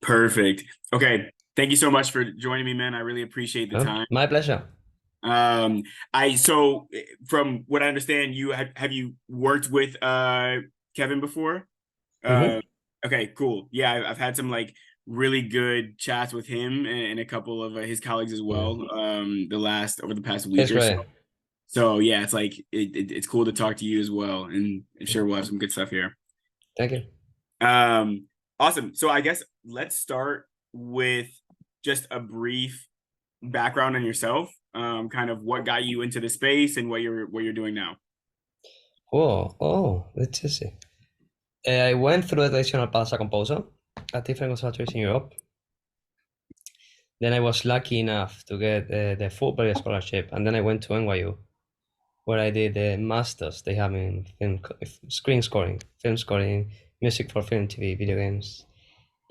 Perfect. Okay. Thank you so much for joining me, man. I really appreciate the Oh, time. my pleasure. Um, so from what I understand, you have you worked with Kevin before? Uh, Hmm. okay, cool. Yeah, I've had some like really good chats with him and a couple of his colleagues as Yeah, well. Over the past week he's or so. great. So yeah, it's like it's cool to talk to you as well, and I'm sure we'll have some good stuff here. Thank you. Um, awesome. So I guess let's start with just a brief background on yourself. Kind of what got you into the space and what you're doing now. Let's just see. I went through the traditional path as a composer at different conservatories in Europe. Then I was lucky enough to get the Fulbright scholarship, and then I went to NYU, where I did the masters they have in screen scoring, film scoring, music for film, TV, video games.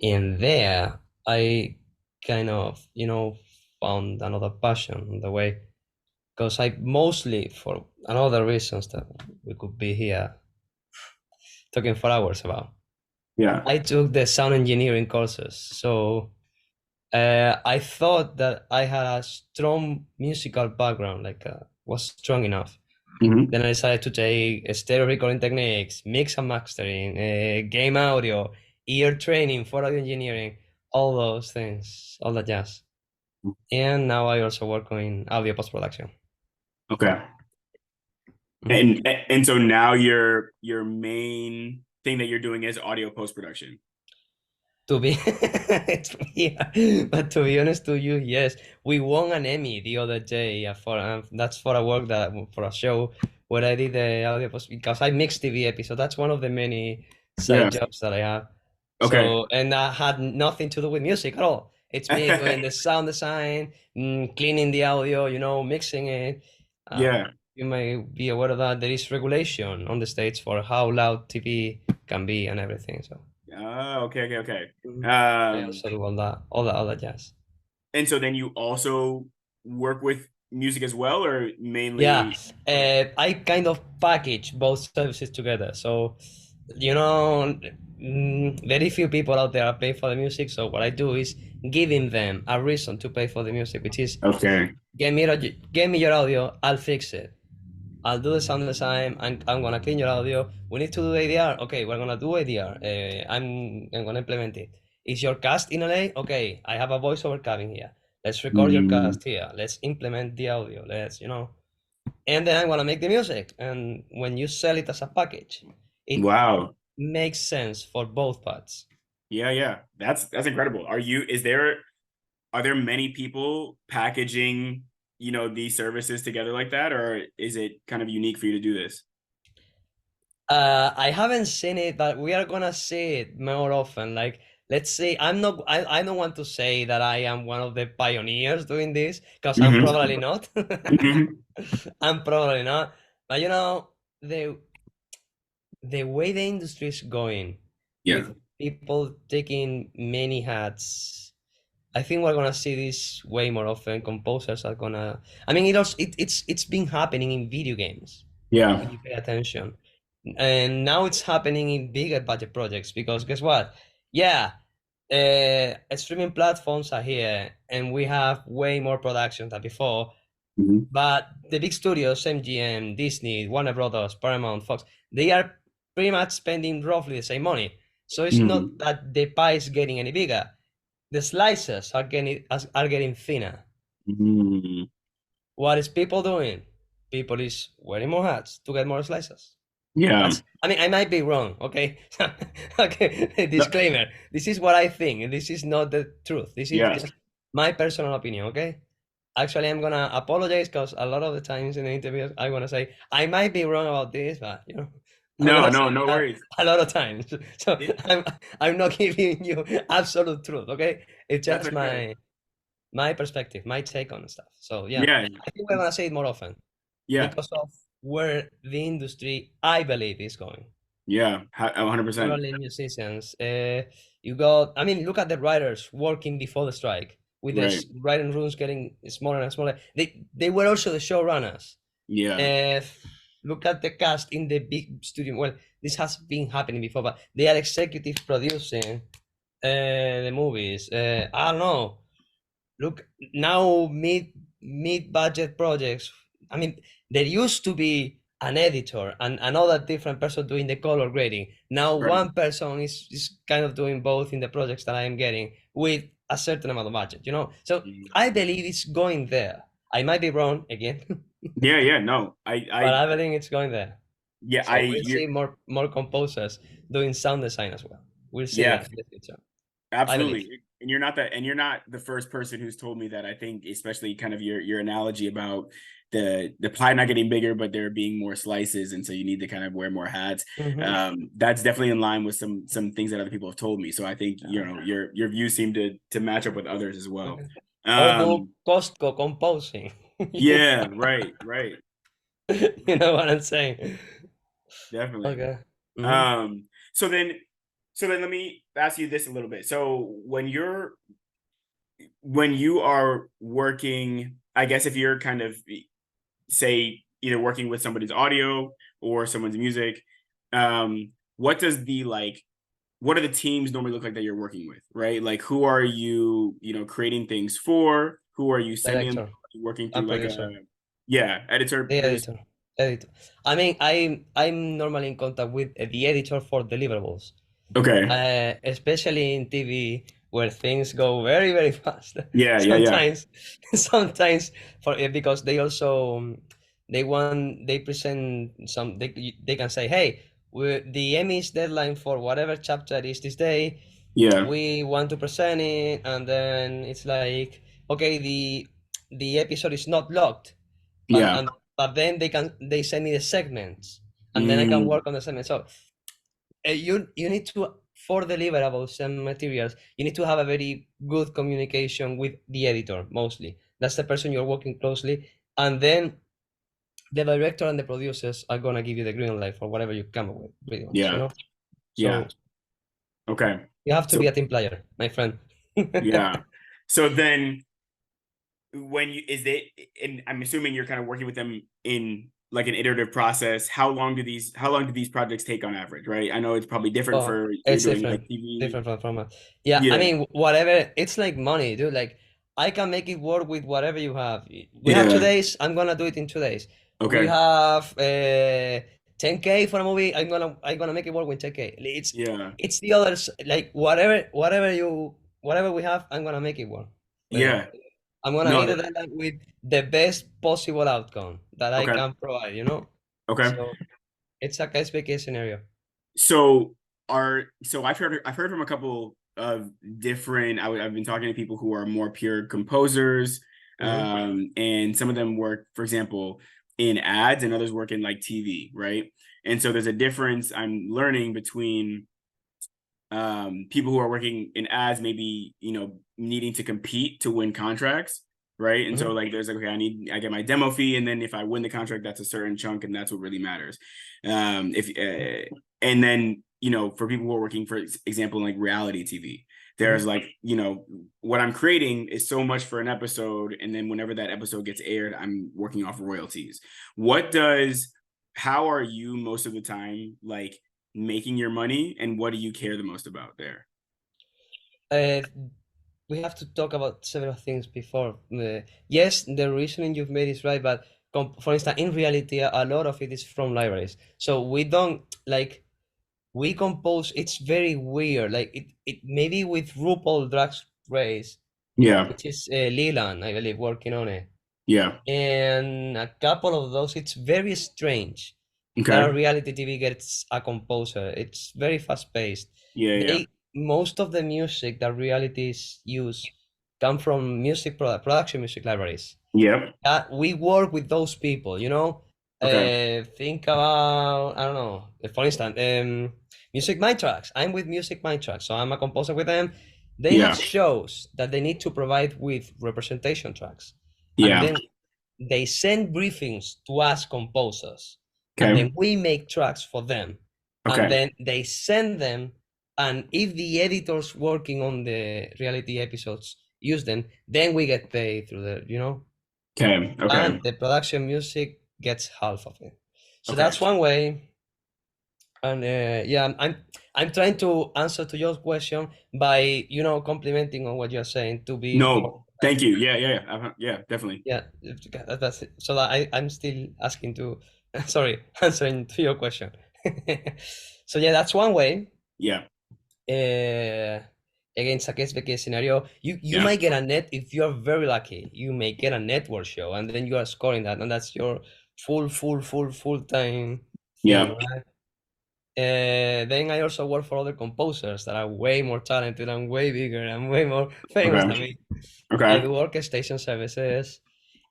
And there, I kind of, found another passion in the way because I mostly, for another reasons that we could be here talking for hours about, Yeah. I took the sound engineering courses. So I thought that I had a strong musical background, like was strong enough. Hmm. Then I decided to take stereo recording techniques, mix and mastering, game audio, ear training for audio engineering, all those things, all that jazz. And now I also work on audio post production. Okay. Mhm. And so now your main thing that you're doing is audio post production. To be, it's weird, but to be honest to you, yes, we won an Emmy the other day for that's for a work that for a show where I did the audio post because I mixed TV episode. That's one of the many Yeah. side jobs that I have. Okay. So, and that had nothing to do with music at all. It's me doing the sound design, cleaning the audio, mixing it. Yeah. You may be aware of that there is regulation on the States for how loud TV can be and everything. So. Oh, okay, okay, okay. Mhm. I Um, also do all that jazz. and so then you also work with music as well, or Yeah, mainly? I kind of package both services together. So, you know, very few people out there are paying for the music. So what I do is giving them a reason to pay for the music, which is Okay. get me your audio, I'll fix it. I'll do the sound design. I'm gonna clean your audio. We need to do ADR. Okay, we're gonna do ADR. I'm gonna implement it. Is your cast in LA? Okay, I have a voiceover cabin here. Let's record your Mm, cast here. Let's implement the audio. And then I'm gonna make the music. And when you sell it as a package, it wow. makes sense for both parts. Yeah, yeah. That's incredible. Are there many people packaging, these services together like that, or is it kind of unique for you to do this? I haven't seen it, but we are gonna see it more often. Like, let's say I don't want to say that I am one of the pioneers doing this because I'm Hmm. probably not. Hmm. I'm probably not. But the the way the industry is going Yeah. with people taking many hats, I think we're gonna see this way more often. Composers are gonna. I mean, it's been happening in video games Yeah. if you pay attention. And now it's happening in bigger budget projects because guess what? Yeah, streaming platforms are here and we have way more production than before. Hmm. But the big studios, MGM, Disney, Warner Brothers, Paramount, Fox, they are pretty much spending roughly the same money. So it's not Hmm. that the pie is getting any bigger. The slices are getting thinner. Hmm. What is people doing? People is wearing more hats to get more slices. Yeah. I mean, I might be wrong, okay? Okay, No, disclaimer. This is what I think, and this is not the truth. This is yeah. just my personal opinion, okay? Actually, I'm gonna apologize because a lot of the times in the interviews, I wanna say I might be wrong about this, but I'm No, gonna no, say no that worries. a lot of times. So It, I'm not giving you absolute truth, okay? It's that's just okay. my perspective, my take on stuff. So yeah, Yeah. I think we're gonna say it more often Yeah. because of where the industry, I believe, is going. Yeah. 100%. Probably musicians. I mean, look at the writers working before the strike, with the Right. writing rooms getting smaller and smaller. They were also the showrunners. Yeah. Uh, Look at the cast in the big studio. Well, this has been happening before, but they are executive producing The movies. I don't know. Look now, mid budget projects. I mean, there used to be an editor and another different person doing the color grading. Now Right. one person is kind of doing both in the projects that I am getting with a certain amount of budget. So Mhm. I believe it's going there. I might be wrong again, Yeah, yeah, no. but I believe it's going there. Yeah, So we'll you're see more composers doing sound design as well. We'll see yeah, that in the future. I believe. absolutely. And you're not the first person who's told me that. I think especially kind of your analogy about the pie not getting bigger, but there being more slices, and so you need to kind of wear more hats. Mhm. That's definitely in line with some things that other people have told me. So I think Yeah. your views seem to match up with others as well. Okay. Or do Um, Costco composing. yeah, right, right, You know what I'm saying? definitely. Okay. Hmm. Um, so then so then let me ask you this a little bit. So when you are working, I guess if you're kind of say either working with somebody's audio or someone's music, what does the like what are the teams normally look like that you're working with, right? Like who are you, creating things for? Who are you sending them? Director Are you working through and like producer. a yeah, editor, The producer? editor. Editor. I mean, I'm normally in contact with the editor for deliverables. Okay. Especially in TV where things go very very fast. Yeah, yeah, yeah. Sometimes, sometimes because they also they present some they can say, hey, the Emmys deadline for whatever chapter is this day. Yeah. We want to present it, and then it's like, okay, the episode is not locked, but Yeah. then they send me the segments, and then I can Mm, work on the segments. So you need to, for deliverables and materials, you need to have a very good communication with the editor. Mostly that's the person you're working closely, and then the director and the producers are gonna give you the green light for whatever you come up with, pretty much, yeah. Yeah. so Okay. you have to So be a team player, my friend. yeah. So then when you is it and I'm assuming you're kind of working with them in like an iterative process. How long do these projects take on average, right? I know it's probably different Oh, for you're it's doing like different, TV. different from format. Yeah, I Yeah. mean, whatever. It's like money, dude. Like, I can make it work with whatever you have. We have two Yeah. days. I'm gonna do it in 2 days. We Okay. have 10K for a movie. I'm gonna make it work with 10K. Yeah. It's the others. Like whatever we have, I'm gonna make it work with it. Yeah. I'm gonna No. hit it with the best possible outcome that I Okay. can provide. Okay. So it's a case by case scenario. So I've heard from a couple of different I've been talking to people who are more pure composers, Hmm. and some of them work, for example, in ads and others work in like TV, right? And so there's a difference I'm learning between people who are working in ads, maybe needing to compete to win contracts, right? And so Hmm. like there's like, okay, I get my demo fee, and then if I win the contract, that's a certain chunk, and that's what really matters. If and then for people who are working, for example, like reality TV, there's Hmm. like what I'm creating is so much for an episode, and then whenever that episode gets aired, I'm working off royalties. What does How are you most of the time like making your money, and what do you care the most about there? Uh, we have to talk about several things before. Yes, the reasoning you've made is right, but for instance, in reality, a lot of it is from libraries. So we don't like we compose. It's very weird. Like it maybe with RuPaul Drag Race, Yeah. which is Leland, I believe, working on it, Yeah. and a couple of those. It's very strange that a Okay. reality TV gets a composer. It's very fast paced. Yeah. Yeah. Most of the music that realities use come from production music libraries. Yep. We work with those people, Okay. think about, I don't know, for instance, music mind tracks. I'm with music mind tracks, so I'm a composer with them. They have Yeah. shows that they need to provide with representation tracks, and Yeah. then they send briefings to us composers, and then Okay. we make tracks for them, and Okay. then they send them, and if the editors working on the reality episodes use them, then we get paid through Okay. Okay. and the production music gets half of it. So that's Okay. one way. And yeah, I'm trying to answer to your question by complimenting on what you're saying to be more No, thank productive. you. Yeah, yeah, yeah. Yeah, definitely. Yeah, that's it. So that I'm still asking to, sorry, answering to your question. So yeah, that's one way. Yeah, Uh, Again, it's a case by case scenario. You yeah, might get a net if you're very lucky. You may get a network show, and then you are scoring that, and that's your full time thing, yeah. right? Then I also work for other composers that are way more talented and way bigger and way more famous than Okay, me. I okay. do orchestration services,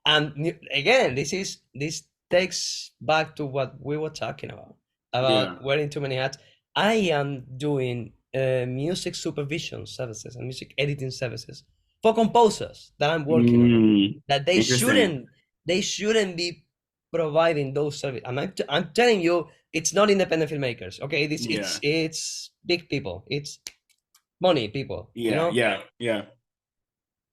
and again, this takes back to what we were talking about Yeah. wearing too many hats. I am doing music supervision services and music editing services for composers that I'm working on. Mm, That interesting. they shouldn't be providing those services. I'm telling you, it's not independent filmmakers. Okay, this Yeah, it's big people. It's money people. yeah, yeah, yeah.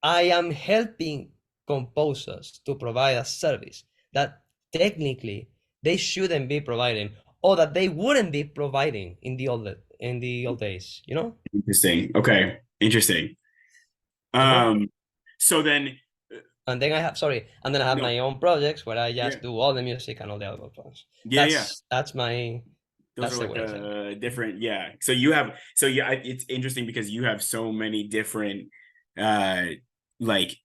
I am helping composers to provide a service that technically they shouldn't be providing or that they wouldn't be providing in the old days, you know? Interesting. Okay, interesting. Uh-huh. Um, so then, uh, And then I have no, my own projects where I yeah, just do all the music and all the other projects. yeah, yeah. Those are That's the like way I think. the different, yeah. So you have, so yeah, it's interesting because you have so many different, uh, like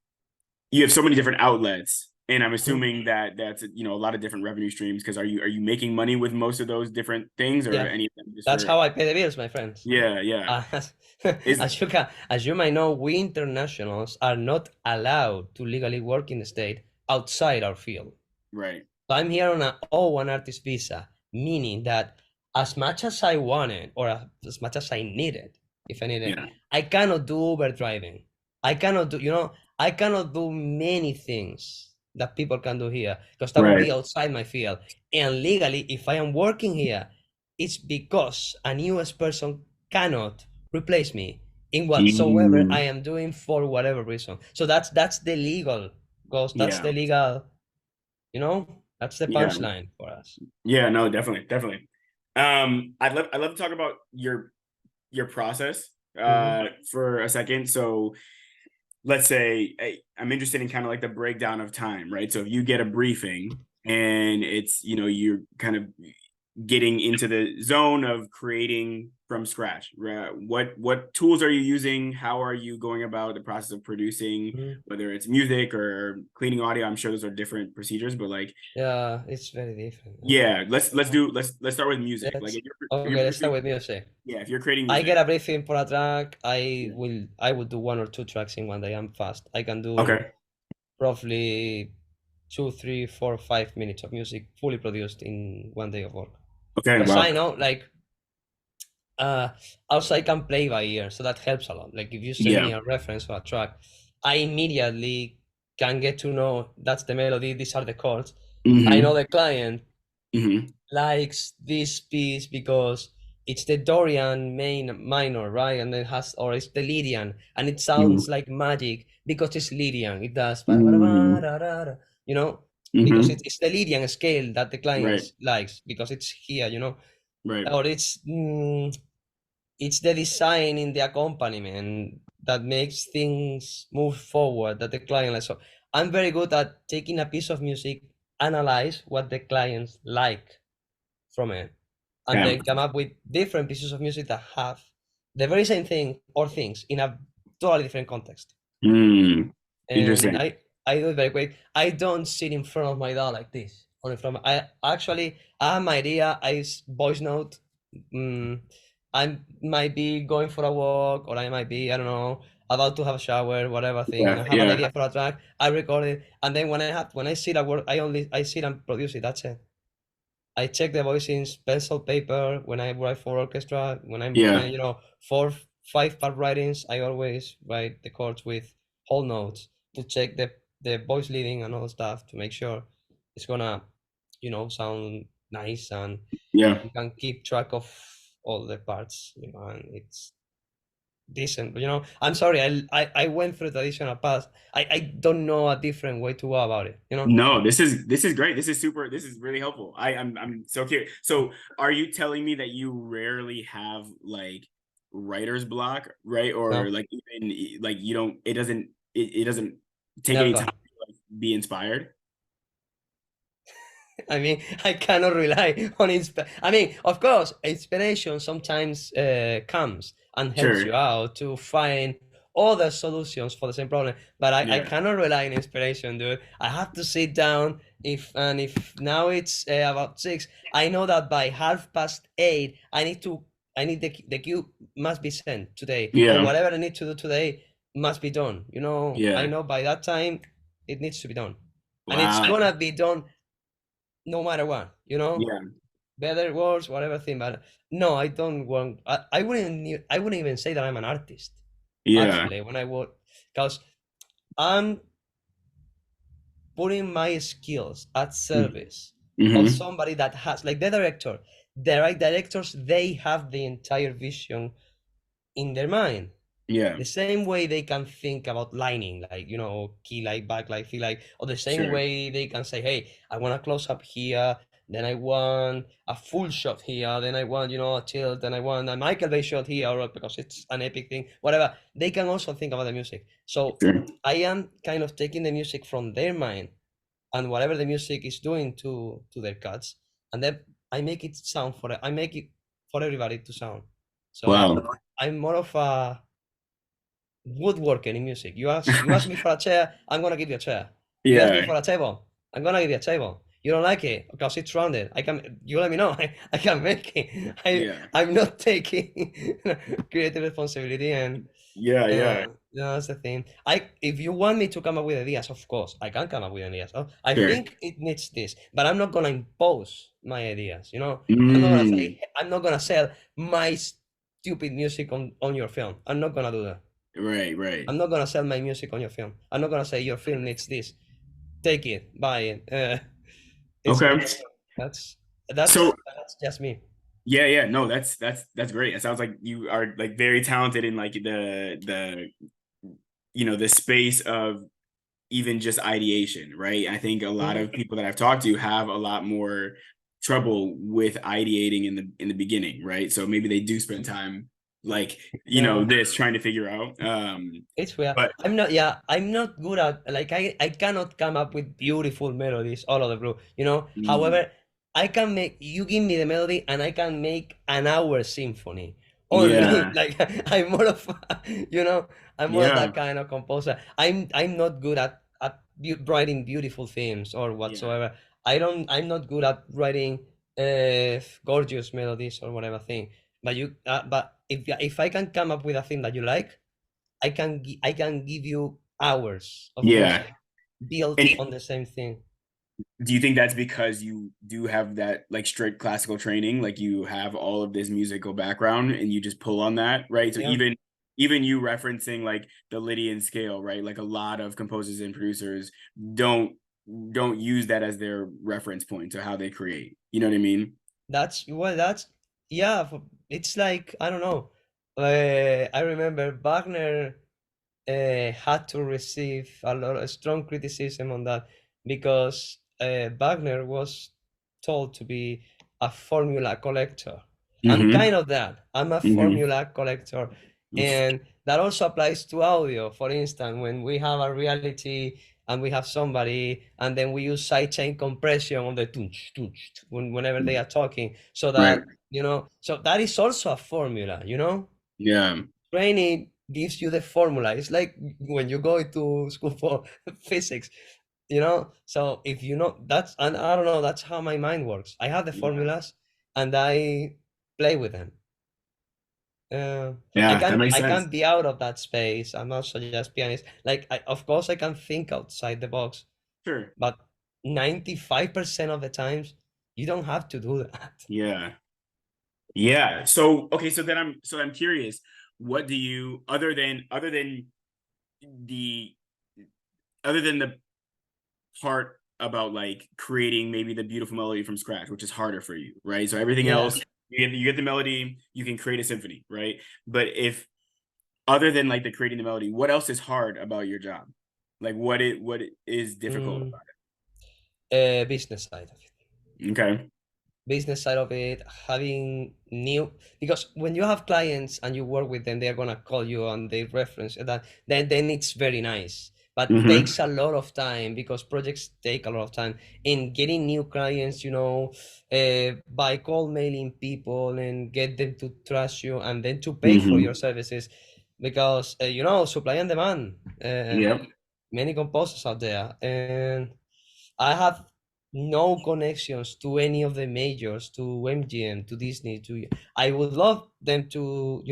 you have so many different outlets, and I'm Mhm. assuming that that's a lot of different revenue streams. Because are you making money with most of those different things, or Yeah, any of them just that's for? how I pay the bills, my friends. Yeah, yeah. As, Is as you might know, we internationals are not allowed to legally work in the state outside our field. right. So I'm here on an O1 artist visa, meaning that as much as I wanted or as much as I needed, if I needed, Yeah, I cannot do Uber driving. I cannot do, I cannot do many things that people can do here because that would right. be outside my field. And legally, if I am working here, it's because an US person cannot replace me in whatsoever I Mm, am doing for whatever reason. So that's the legal goes. That's yeah, the legal, that's the yeah, punchline for us. yeah. No, definitely, definitely. I'd love to talk about your process Hmm. for a second. So let's say I'm interested in kind of like the breakdown of time, right? So if you get a briefing and it's, you're kind of getting into the zone of creating from scratch, right? What tools are you using? How are you going about the process of producing, Hmm. whether it's music or cleaning audio? I'm sure those are different procedures, but like, Yeah, it's very different. yeah, let's start with music. Like Let's if you're okay. Let's start producing, with music. yeah, if you're creating I music, get a briefing for a track. yeah. I will do one or two tracks in one day. I'm fast. I can do Okay, roughly 2, 3, 4, 5 minutes of music fully produced in one day of work. okay, Because wow, I know, like, uh, also I can play by ear, so that helps a lot. Like if you send yeah, me a reference for a track, I immediately can get to know that's the melody, these are the chords. I know mm-hmm, the client mm-hmm, likes this piece because it's the Dorian main minor, right? And it has, or it's the Lydian, and it sounds like magic because it's Lydian. It does, mm-hmm, you know, because mm-hmm, it's the Lydian scale that the client right, likes because it's here, right, or it's the design in the accompaniment that makes things move forward that the client likes. So I'm very good at taking a piece of music, analyze what the clients like from it, and yeah, then come up with different pieces of music that have the very same thing or things in a totally different context. mm, And interesting, I do it very quick. I don't sit in front of my dad like this. Only from I actually I have my idea. Voice note. Mm, I might be going for a walk, or I might be, I don't know, about to have a shower, whatever thing, and yeah, I have an yeah, idea for a track. I record it, and then when I sit at work, I sit and produce it. That's it. I check the voicings, pencil, paper. When I write for orchestra, when I'm yeah, 5 part writings, I always write the chords with whole notes to check the voice leading and all stuff to make sure it's gonna, sound nice and yeah, you can keep track of all the parts, and decent. You know, I'm sorry, I went through traditional path. I don't know a different way to go about it. You know, No, this is great. This is super. This is really helpful. I'm so curious. So, are you telling me that you rarely have like writer's block, right? Or no, like even like you don't. It doesn't take any time never. to like, be inspired. I mean, I cannot rely on I mean, of course, inspiration sometimes comes and helps you Sure. out to find other solutions for the same problem. But I Yeah. cannot rely on inspiration, dude. I have to sit down. If now it's about 6, I know that by 8:30, I need the queue must be sent today, or Yeah. whatever I need to do today must be done. You know, I Yeah. know by that time it needs to be done, and it's Wow. gonna be done no matter what, you know, Yeah. better, worse, whatever thing. But no, I don't want. I wouldn't even say that I'm an artist. Yeah. Actually, when I work, because I'm putting my skills at service of Mm-hmm. somebody that has, like the director, the right directors. They have the entire vision in their mind. Yeah. The same way they can think about lining, like, you know, key light, backlight, feel like, or the same Sure. way they can say, hey, I want a close up here, then I want a full shot here, then I want, you know, a tilt, then I want a Michael Bay shot here, or because it's an epic thing, whatever. They can also think about the music. So Sure. I am kind of taking the music from their mind and whatever the music is doing to their cuts, and then I make it sound for it. I make it for everybody to sound. So Wow. I'm more of a woodworking in music. You ask me for a chair, I'm gonna give you a chair. You ask me Yeah. for a table, I'm gonna give you a table. You don't like it because it's rounded. You let me know. I can make it. Yeah. I'm not taking creative responsibility and Yeah. Yeah. no, that's the thing. If you want me to come up with ideas, of course, I can come up with ideas. Oh, I Sure. think it needs this, but I'm not gonna impose my ideas. You know, Mm. I'm not gonna sell my stupid music on your film. I'm not gonna do that. Right. Right. I'm not gonna sell my music on your film. I'm not gonna say your film needs this. Take it, buy it. It's not. Okay. That's So that's just me. yeah, yeah, no, that's great. It sounds like you are like very talented in like the the space of even just ideation, right? I think a lot Mhm. of people that I've talked to have a lot more trouble with ideating in the beginning, right? So maybe they do spend time like, Yeah. this trying to figure out. It's weird. But I'm not, yeah, I'm not good at, like, I cannot come up with beautiful melodies all of the blue, you know? mm, However, I can make, you give me the melody and I can make an hour symphony. Only, yeah, like, I'm more of, you know, I'm more of yeah, that kind of composer. I'm not good at writing beautiful themes or yeah, whatsoever. I'm not good at writing gorgeous melodies or whatever thing. But if I can come up with a thing that you like, I can give you hours of yeah. music built And on the same thing. do you think that's because you do have that like strict classical training, like you have all of this musical background and you just pull on that, right? So Yeah, even you referencing like the Lydian scale, right? Like a lot of composers and producers don't don't use that as their reference point to how they create. You know what I mean? that's yeah. It's like I don't know. I remember Wagner had to receive a lot of strong criticism on that because Wagner was told to be a formula collector. I'm kind Mm-hmm. of that. I'm a Mm-hmm. formula collector. And that also applies to audio. For instance, when we have a reality and we have somebody, and then we use sidechain compression on the tunch, tunch, whenever they are talking, so Right. that, you know, so that is also a formula, you know? Yeah. Training gives you the formula. It's like when you go to school for physics, you know. So if you know that's, and I don't know, that's how my mind works. I have the Yeah. formulas and I play with them. Yeah, that makes I sense. can't be out of that space. I'm also just pianist. Like of course I can think outside the box, Sure. but 95% of the times you don't have to do that. Yeah. Yeah. So okay, so I'm curious, what do you the other than the part about like creating maybe the beautiful melody from scratch, which is harder for you, right? So everything Yeah. else, you get the melody, you can create a symphony, right? But if other than like the creating the melody, what else is hard about your job? Like what is difficult Mm, about business side of it. it? Okay. Business side of it, having new, because when you have clients and you work with them, they're gonna call you and they reference that, then it's very nice. But Mm-hmm. takes a lot of time because projects take a lot of time in getting new clients, by cold mailing people and get them to trust you and then to pay for your Mm-hmm. services because supply and demand. Yep. Many composers out there, and I have no connections to any of the majors, to MGM, to Disney. To I would love them to,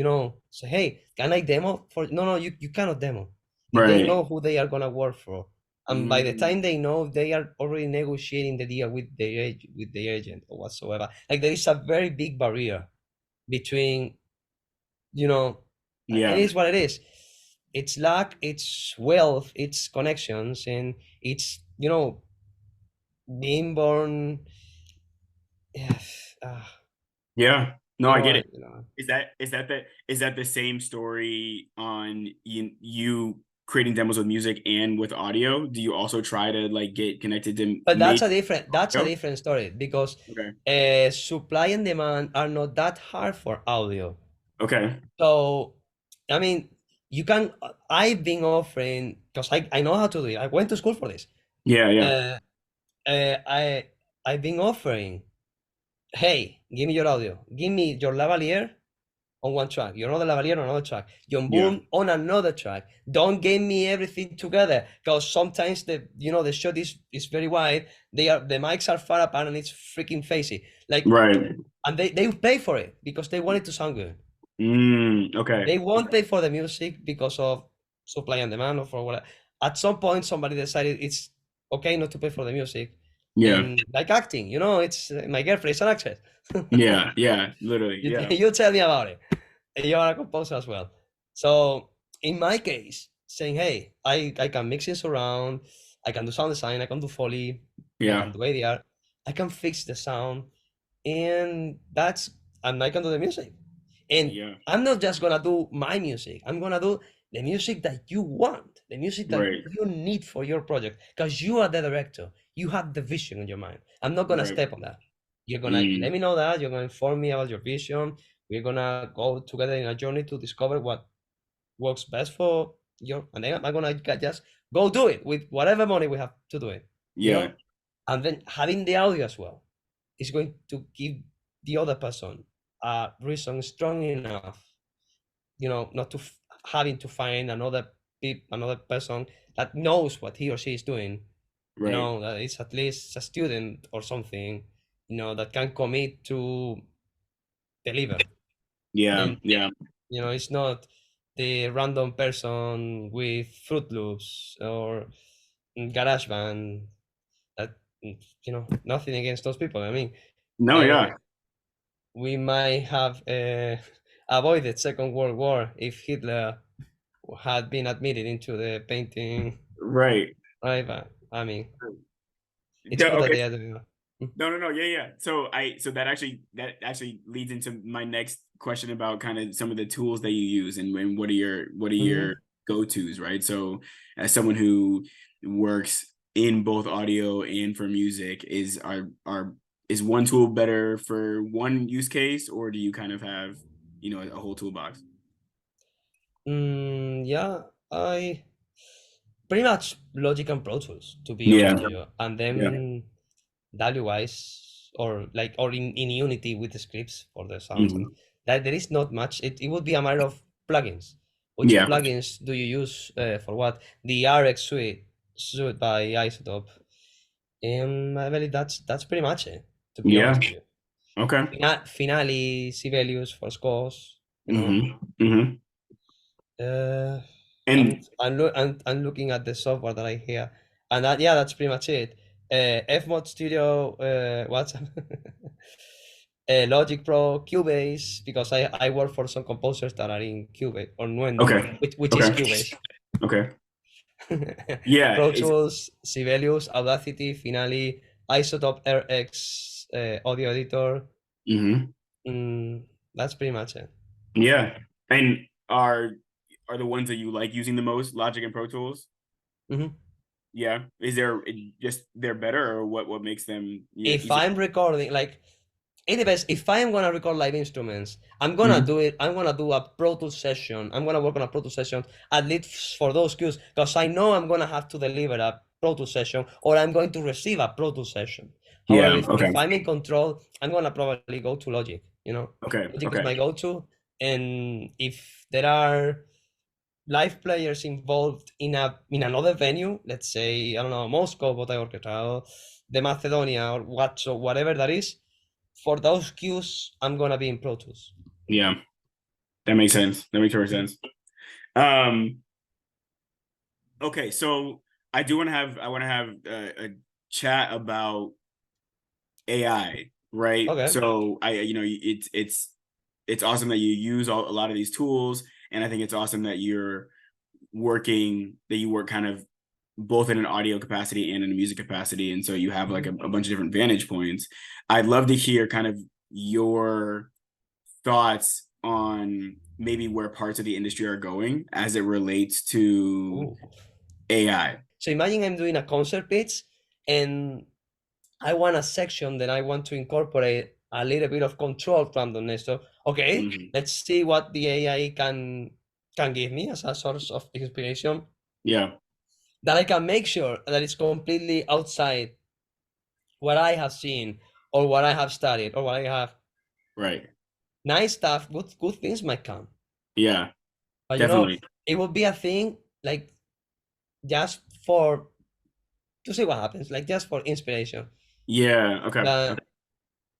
say, hey, can I demo for? No, no, you cannot demo. If they Right. know who they are gonna work for, and by the Mm, time they know, they are already negotiating the deal with their agent or whatsoever. Like there is a very big barrier between, it yeah. is what it is. It's luck, it's wealth, it's connections, and it's being born. Yes. Yeah. No, You I know get it. what? Is that the same story on you creating demos with music and with audio? Do you also try to like get connected to But major that's a audio? different story because Okay. supply and demand are not that hard for audio. Okay. So, I mean, you can. I've been offering because I know how to do it. I went to school for this. Yeah, yeah. Uh, I I've been offering. Hey, give me your audio. Give me your lavalier on one track, your other lavalier on another track, your Yeah. boom on another track. Don't give me everything together because sometimes the shot is very wide. The mics are far apart and it's freaking facey. Like, Right. and they pay for it because they want it to sound good. Okay. They won't pay for the music because of supply and demand or for whatever. At some point, somebody decided it's okay not to pay for the music, Yeah. and like acting, it's my girlfriend is an actress. Yeah. Yeah. Literally. you, Yeah. you tell me about it. You are a composer as well. So in my case, saying, hey, I can mix this around, I can do sound design, I can do Foley, I Yeah. can do ADR, I can fix the sound, and I can do the music. And Yeah. I'm not just gonna do my music, I'm gonna do the music that you want, the music that Right. you need for your project, because you are the director, you have the vision in your mind. I'm not gonna Right. step on that. You're gonna let Mm. me know that, you're gonna inform me about your vision, we're gonna go together in a journey to discover what works best for your, and then I'm gonna just go do it with whatever money we have to do it, you Yeah. know? And then having the audio as well is going to give the other person a reason strong enough, not to having to find another person that knows what he or she is doing, Right. that is at least a student or something, that can commit to deliver. Yeah. And Yeah. it's not the random person with Fruit Loops or GarageBand. That nothing against those people. I mean, No, uh, yeah. we might have avoided Second World War if Hitler had been admitted into the painting, Right. right? But I mean, it's Yeah, good that okay. they are doing that. No, no, no. Yeah, yeah. So that actually leads into my next question about kind of some of the tools that you use and what are your Mm-hmm. go-tos, right? So as someone who works in both audio and for music, is one tool better for one use case, or do you kind of have, a whole toolbox? Yeah, I pretty much Logic and Pro Tools, to be Yeah. honest to you, and Yeah. then value wise or in Unity with the scripts for the sounds, and Mhm. that there is not much. It would be a matter of plugins. Which Yeah. plugins do you use for what? The RX suite by Isotope. I believe that's pretty much it, to be Yeah. honest with you. Okay. Finale, Sibelius for scores, Hmm. Hmm. Uh, And I'm looking at the software that I hear, and yeah, that's pretty much it. Fmod Studio, what's Logic Pro, Cubase, because I work for some composers that are in Cubase or Nuendo, okay. which is Okay. Cubase. Okay. Yeah. Pro It's Tools, Sibelius, Audacity, Finale, Isotope RX audio editor. hmm That's pretty much it. Yeah. And are the ones that you like using the most, Logic and Pro Tools? Mhm. Yeah. Is there just they're better, or what makes them If easier? I'm recording, like, it depends. If I am gonna record live instruments, I'm gonna Mhm. do it. I'm gonna do a Pro Tools session. I'm gonna work on a Pro Tools session at least for those cues, because I know I'm gonna have to deliver a Pro Tools session, or I'm going to receive a Pro Tools session. However, Yeah. if Okay. I'm in control, I'm gonna probably go to Logic. Okay. Logic is Okay. my go-to, and if there are live players involved in another venue, let's say, I don't know, Moscow Botay Orchestra, the Macedonia, or whatever that is, for those cues, I'm gonna be in Pro Tools. Yeah. That makes sense. That makes perfect Mhm. sense. Okay, so I want to have a chat about AI, right? Okay. So it's awesome that you use a lot of these tools, and I think it's awesome that you work kind of both in an audio capacity and in a music capacity, and so you have like Mhm. a bunch of different vantage points. I'd love to hear kind of your thoughts on maybe where parts of the industry are going as it relates to Ooh. AI. So imagine I'm doing a concert pitch, and I want a section that I want to incorporate a little bit of controlled randomness. So, okay, Mhm. let's see what the AI can give me as a source of inspiration, Yeah, that I can make sure that it's completely outside what I have seen, or what I have studied, or what I have. right. Nice stuff, good things might come. Yeah, But definitely. it would be a thing, like, just for to see what happens, like just for inspiration. Yeah, okay. Okay. But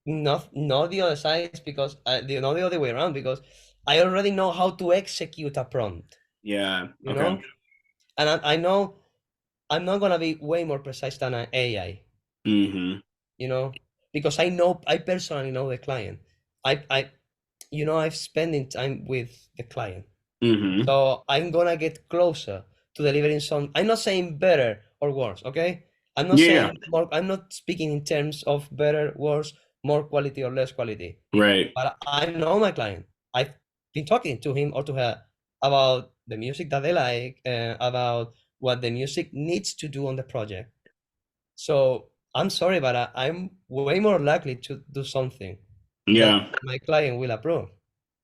not the other side, because not the other way around, because I already know how to execute a prompt, Yeah, you okay. know, and I know I'm not gonna be way more precise than an AI, Mm-hmm. you know, because I personally know the client. I've spending time with the client. Mm-hmm. So I'm gonna get closer to delivering some. I'm not saying better or worse, okay? I'm not Yeah, saying more. I'm not speaking in terms of better, worse, more quality or less quality. right. But I know my client. I've been talking to him or to her about the music that they like, about what the music needs to do on the project. So I'm sorry, but I'm way more likely to do something that Yeah, my client will approve.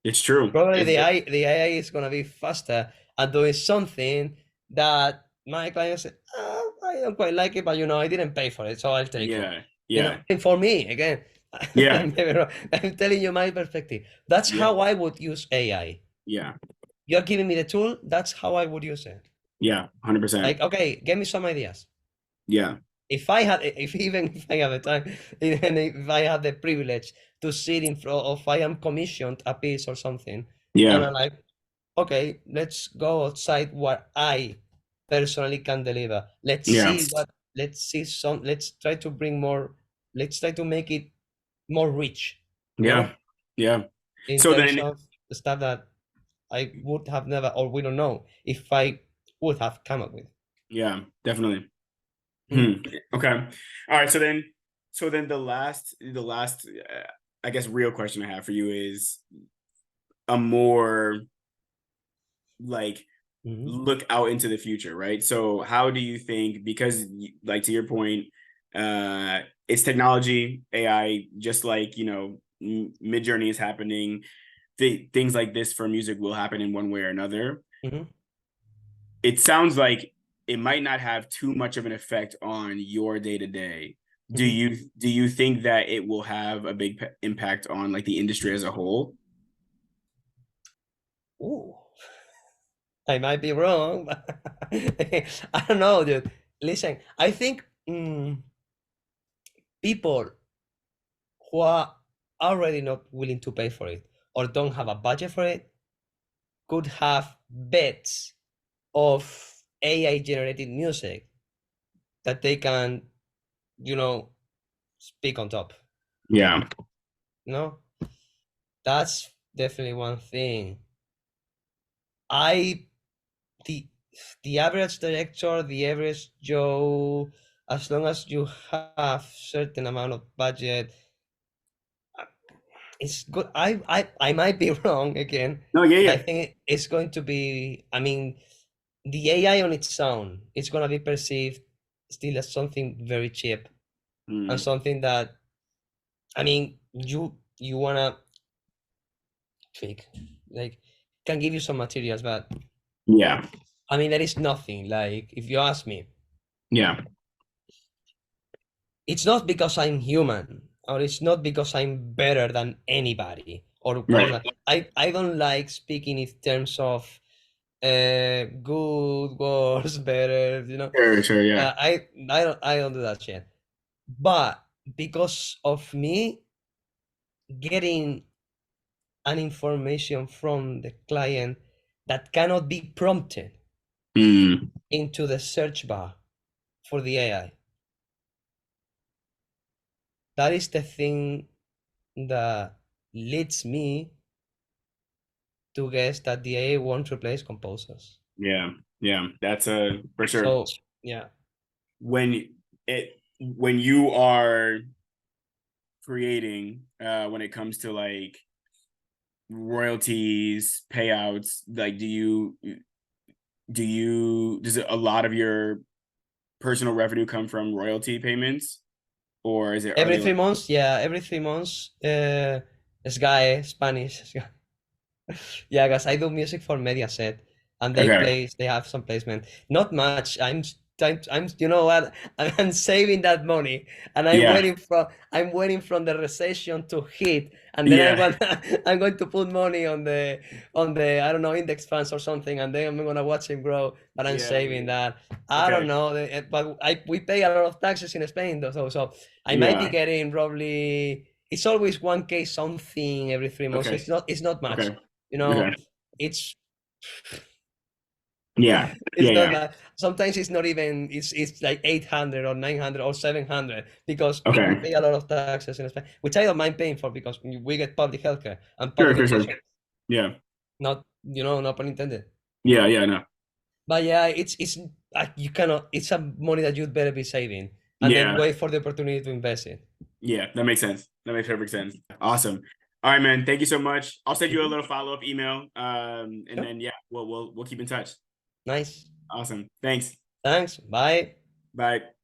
it's true. Probably the AI is gonna be faster at doing something that my client said, "Oh, I don't quite like it, but I didn't pay for it, so I'll take it." Yeah, yeah, And for me, again, yeah, I'm telling you my perspective. That's yeah, how I would use AI. yeah, You're giving me the tool, that's how I would use it. yeah, 100%. Like, okay, give me some ideas. Yeah, If I have the time, even if I have the privilege to sit in front of, I am commissioned a piece or something, and yeah, I'm like, okay, let's go outside what I personally can deliver. yeah, Let's try to bring more, let's try to make it more rich, yeah, yeah. in So terms then, of the stuff that I would have never, or we don't know if I would have come up with. yeah, definitely. Mhm. Okay. All right. So then the last, I guess, real question I have for you is a more like Mhm. look out into the future, right? So how do you think, because like to your point, it's technology, AI, just like, Mid Journey is happening, things like this for music will happen in one way or another. Mhm. It sounds like it might not have too much of an effect on your day to day. Do Mhm. you do you think that it will have a big impact on like the industry as a whole? Ooh, I might be wrong, but I don't know, dude. Listen, I think people who are already not willing to pay for it, or don't have a budget for it, could have bets of AI generated music that they can, you know, speak on top. Yeah. No, that's definitely one thing. I the the average director, the average Joe, as long as you have certain amount of budget, it's good. I might be wrong again, No, yeah, but I yeah. think it's going to be, I mean, the AI on its own, it's gonna be perceived still as something very cheap and Mm, something that, I mean, you wanna tweak, like, can give you some materials, but yeah, I mean, there is nothing. Like, if you ask me, yeah, it's not because I'm human, or it's not because I'm better than anybody, or worse right. than, I don't like speaking in terms of good, worse, better, you know. Sure, sure, yeah. I don't do that shit. But because of me getting an information from the client that cannot be prompted Mm, into the search bar for the AI, that is the thing that leads me to guess that the AI won't replace composers. yeah, yeah. That's a for sure. So yeah, When when you are creating, when it comes to like royalties, payouts, like does a lot of your personal revenue come from royalty payments, or is it are every they like 3 months, yeah, every 3 months, SGAE, Spanish. Yeah, guys, I do music for Mediaset, and okay, they have some placement. Not much. I'm you know what? I'm saving that money, and yeah, I'm waiting from the recession to hit, and then yeah, I'm going to put money on the I don't know index funds or something, and then I'm gonna watch him grow. But I'm yeah, saving yeah. that. I don't Okay, know, but we pay a lot of taxes in Spain, though, so I might be yeah, getting probably. It's always 1K something every 3 months. So okay, it's not much, okay, you know. okay, It's yeah, yeah, it's not yeah, that sometimes it's not even it's like 800 or 900 or 700 because we okay, pay a lot of taxes in Spain, which I don't mind paying for because we get public healthcare and sure, public sure, sure, education. yeah, Not, no pun intended. yeah, yeah, no, But yeah, it's you cannot. It's a money that you'd better be saving and then yeah, wait for the opportunity to invest it. yeah, that makes sense. That makes perfect sense. Awesome. All right, man. Thank you so much. I'll send you a Mhm. little follow-up email. And Sure. then yeah, we'll keep in touch. Nice. Awesome. Thanks. Thanks. Bye. Bye.